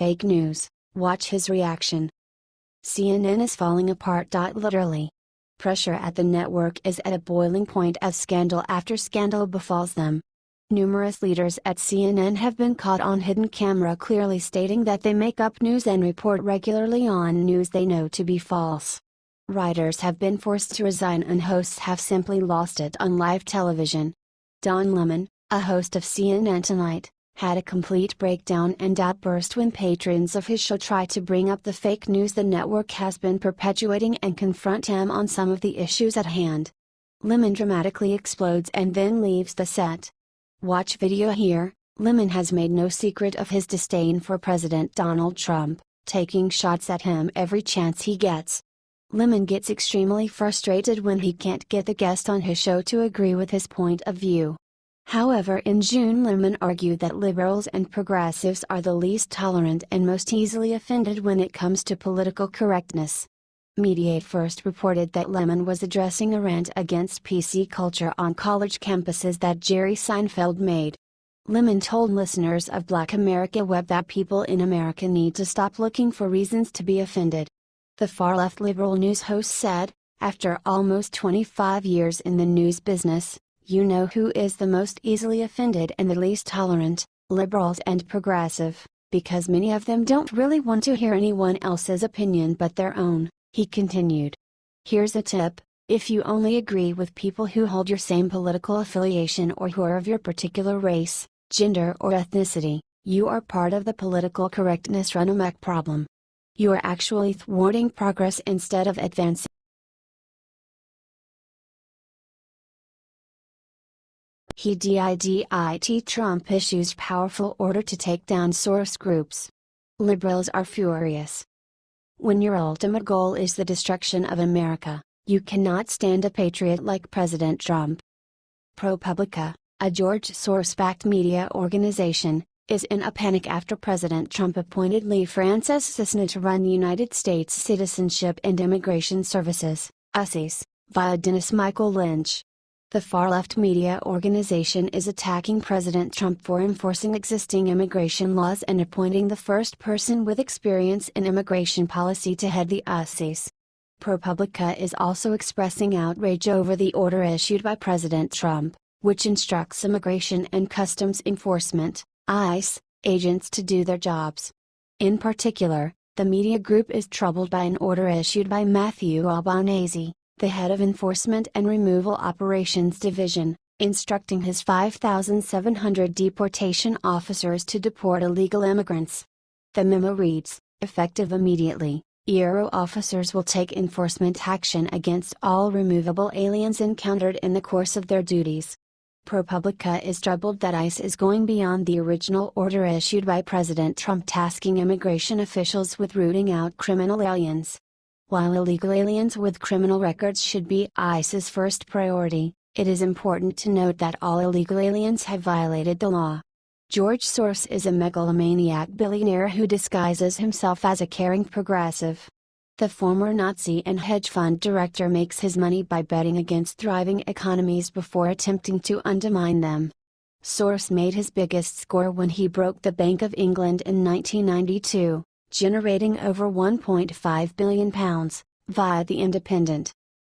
Fake news, watch his reaction. CNN is falling apart. Literally. Pressure at the network is at a boiling point as scandal after scandal befalls them. Numerous leaders at CNN have been caught on hidden camera clearly stating that they make up news and report regularly on news they know to be false. Writers have been forced to resign and hosts have simply lost it on live television. Don Lemon, a host of CNN Tonight, had a complete breakdown and outburst when patrons of his show try to bring up the fake news the network has been perpetuating and confront him on some of the issues at hand. Lemon dramatically explodes and then leaves the set. Watch video here. Lemon has made no secret of his disdain for President Donald Trump, taking shots at him every chance he gets. Lemon gets extremely frustrated when he can't get the guest on his show to agree with his point of view. However, in June, Lemon argued that liberals and progressives are the least tolerant and most easily offended when it comes to political correctness. Mediaite first reported that Lemon was addressing a rant against PC culture on college campuses that Jerry Seinfeld made. Lemon told listeners of Black America Web that people in America need to stop looking for reasons to be offended. The far-left liberal news host said, "After almost 25 years in the news business, you know who is the most easily offended and the least tolerant, liberals and progressive, because many of them don't really want to hear anyone else's opinion but their own," he continued. "Here's a tip: if you only agree with people who hold your same political affiliation or who are of your particular race, gender or ethnicity, you are part of the political correctness run-amok problem. You are actually thwarting progress instead of advancing." He did. Trump issues powerful order to take down source groups. Liberals are furious. When your ultimate goal is the destruction of America, you cannot stand a patriot like President Trump. ProPublica, a George Soros-backed media organization, is in a panic after President Trump appointed Lee Francis Cisna to run United States Citizenship and Immigration Services, USCIS, via Dennis Michael Lynch. The far-left media organization is attacking President Trump for enforcing existing immigration laws and appointing the first person with experience in immigration policy to head the USCIS. ProPublica is also expressing outrage over the order issued by President Trump, which instructs Immigration and Customs Enforcement, ICE, agents to do their jobs. In particular, the media group is troubled by an order issued by Matthew Albanese, the head of Enforcement and Removal Operations Division, instructing his 5,700 deportation officers to deport illegal immigrants. The memo reads, "Effective immediately, ERO officers will take enforcement action against all removable aliens encountered in the course of their duties." ProPublica is troubled that ICE is going beyond the original order issued by President Trump tasking immigration officials with rooting out criminal aliens. While illegal aliens with criminal records should be ICE's first priority, it is important to note that all illegal aliens have violated the law. George Soros is a megalomaniac billionaire who disguises himself as a caring progressive. The former Nazi and hedge fund director makes his money by betting against thriving economies before attempting to undermine them. Soros made his biggest score when he broke the Bank of England in 1992. Generating over £1.5 billion, via The Independent.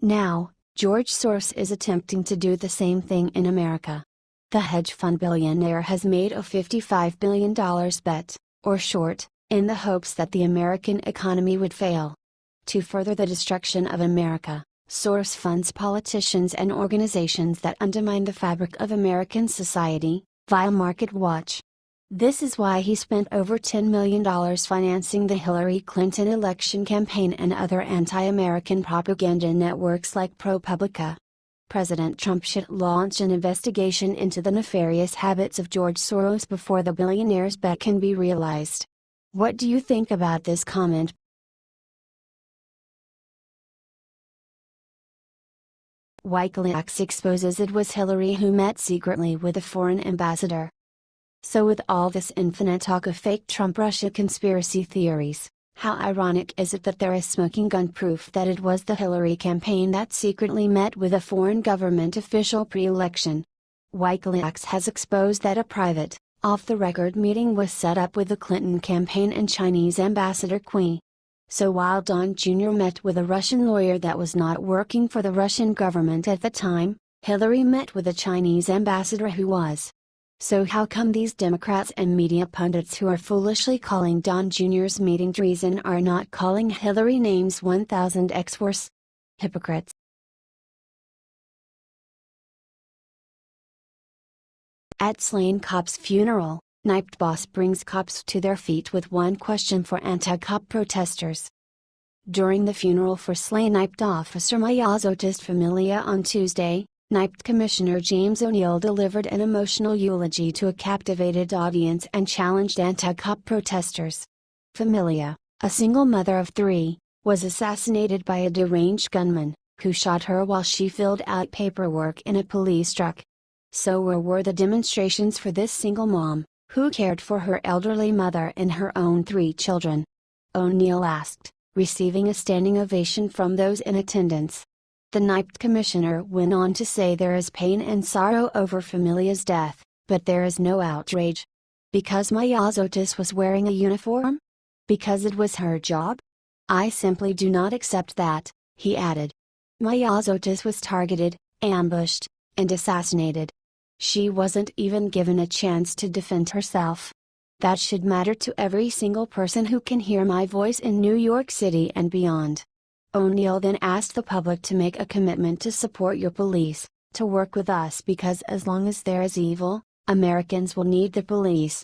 Now, George Soros is attempting to do the same thing in America. The hedge fund billionaire has made a $55 billion bet, or short, in the hopes that the American economy would fail. To further the destruction of America, Soros funds politicians and organizations that undermine the fabric of American society, via Market Watch. This is why he spent over $10 million financing the Hillary Clinton election campaign and other anti-American propaganda networks like ProPublica. President Trump should launch an investigation into the nefarious habits of George Soros before the billionaire's bet can be realized. What do you think about this comment? Wykel exposes it was Hillary who met secretly with a foreign ambassador. So with all this infinite talk of fake Trump-Russia conspiracy theories, how ironic is it that there is smoking gun proof that it was the Hillary campaign that secretly met with a foreign government official pre-election? Wykel has exposed that a private, Off-the-record meeting was set up with the Clinton campaign and Chinese Ambassador Qi. So while Don Jr. met with a Russian lawyer that was not working for the Russian government at the time, Hillary met with a Chinese ambassador who was. So how come these Democrats and media pundits who are foolishly calling Don Jr.'s meeting treason are not calling Hillary names 1000x worse? Hypocrites. At slain cop's funeral, NIPT boss brings cops to their feet with one question for anti-cop protesters. During the funeral for slain NIPT officer Mayazotis Familia on Tuesday, NIPT Commissioner James ONeil delivered an emotional eulogy to a captivated audience and challenged anti-cop protesters. Familia, a single mother of 3, was assassinated by a deranged gunman, who shot her while she filled out paperwork in a police truck. So where were the demonstrations for this single mom, who cared for her elderly mother and her own 3 children? ONeil asked, receiving a standing ovation from those in attendance. The NIPT commissioner went on to say there is pain and sorrow over Familia's death, but there is no outrage. Because Mayazotis was wearing a uniform? Because it was her job? I simply do not accept that, he added. Mayazotis was targeted, ambushed, and assassinated. She wasn't even given a chance to defend herself. That should matter to every single person who can hear my voice in New York City and beyond. ONeil then asked the public to make a commitment to support your police, to work with us because as long as there is evil, Americans will need the police.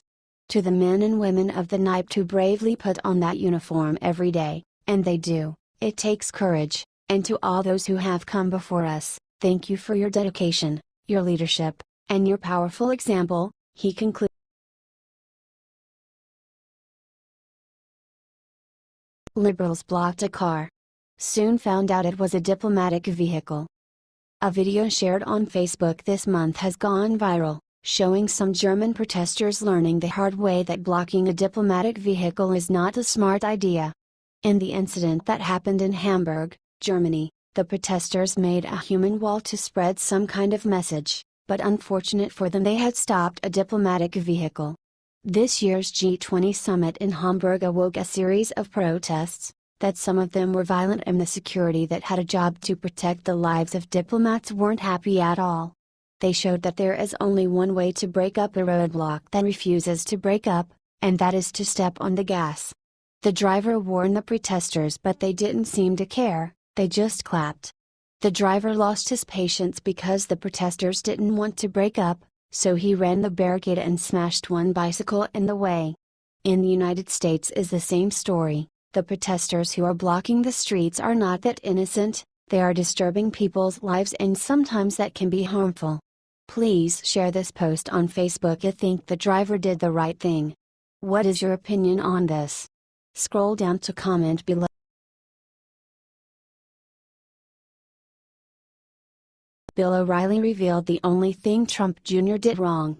To the men and women of the NIPT who bravely put on that uniform every day, and they do, it takes courage, and to all those who have come before us, thank you for your dedication, your leadership, and your powerful example, he concluded. Liberals blocked a car. Soon found out it was a diplomatic vehicle. A video shared on Facebook this month has gone viral, showing some German protesters learning the hard way that blocking a diplomatic vehicle is not a smart idea. In the incident that happened in Hamburg, Germany, the protesters made a human wall to spread some kind of message, but unfortunate for them they had stopped a diplomatic vehicle. This year's G20 summit in Hamburg awoke a series of protests, that some of them were violent and the security that had a job to protect the lives of diplomats weren't happy at all. They showed that there is only one way to break up a roadblock that refuses to break up, and that is to step on the gas. The driver warned the protesters but they didn't seem to care, they just clapped. The driver lost his patience because the protesters didn't want to break up, so he ran the barricade and smashed one bicycle in the way. In the United States is the same story. The protesters who are blocking the streets are not that innocent, they are disturbing people's lives and sometimes that can be harmful. Please share this post on Facebook if you think the driver did the right thing. What is your opinion on this? Scroll down to comment below. Bill O'Reilly revealed the only thing Trump Jr. did wrong.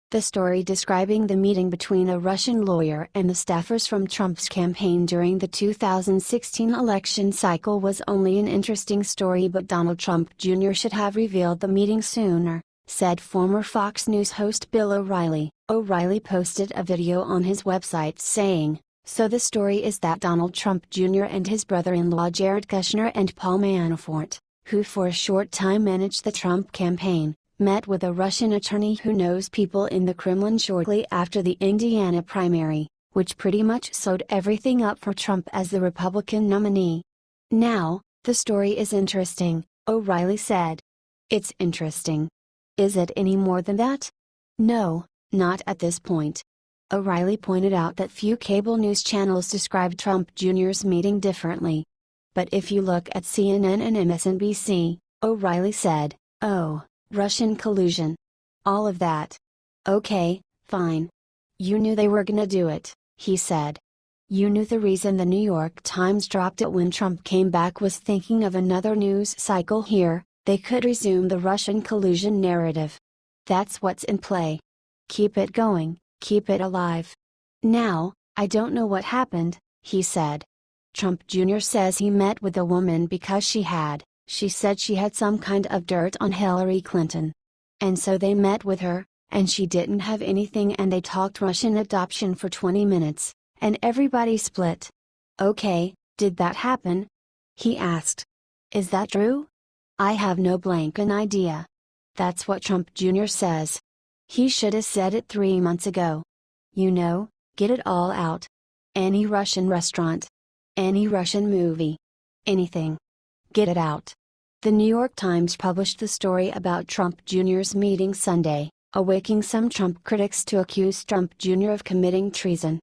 The story describing the meeting between a Russian lawyer and the staffers from Trump's campaign during the 2016 election cycle was only an interesting story, but Donald Trump Jr. should have revealed the meeting sooner, said former Fox News host Bill O'Reilly. O'Reilly posted a video on his website saying, "So the story is that Donald Trump Jr. and his brother-in-law Jared Kushner and Paul Manafort, who for a short time managed the Trump campaign, met with a Russian attorney who knows people in the Kremlin shortly after the Indiana primary, which pretty much sewed everything up for Trump as the Republican nominee. Now, the story is interesting," O'Reilly said. "It's interesting. Is it any more than that? No, not at this point." O'Reilly pointed out that few cable news channels describe Trump Jr.'s meeting differently. But if you look at CNN and MSNBC, O'Reilly said, "Oh, Russian collusion. All of that. Okay, fine. You knew they were gonna do it," he said. "You knew the reason the New York Times dropped it when Trump came back was thinking of another news cycle here, they could resume the Russian collusion narrative. That's what's in play. Keep it going, keep it alive. Now, I don't know what happened," he said. Trump Jr. says he met with a woman because she said she had some kind of dirt on Hillary Clinton. And so they met with her, and she didn't have anything, and they talked Russian adoption for 20 minutes, and everybody split. Okay, did that happen? He asked. Is that true? I have no blanking idea. That's what Trump Jr. says. He should have said it 3 months ago. You know, get it all out. Any Russian restaurant. Any Russian movie. Anything. Get it out. The New York Times published the story about Trump Jr.'s meeting Sunday, awaking some Trump critics to accuse Trump Jr. of committing treason.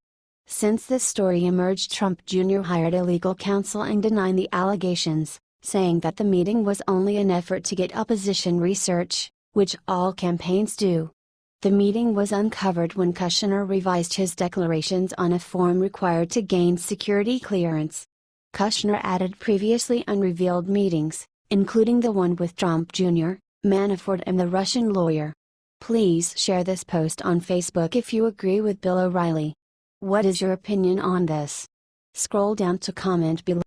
Since this story emerged, Trump Jr. hired a legal counsel and denied the allegations, saying that the meeting was only an effort to get opposition research, which all campaigns do. The meeting was uncovered when Kushner revised his declarations on a form required to gain security clearance. Kushner added previously unrevealed meetings, including the one with Trump Jr., Manafort and the Russian lawyer. Please share this post on Facebook if you agree with Bill O'Reilly. What is your opinion on this? Scroll down to comment below.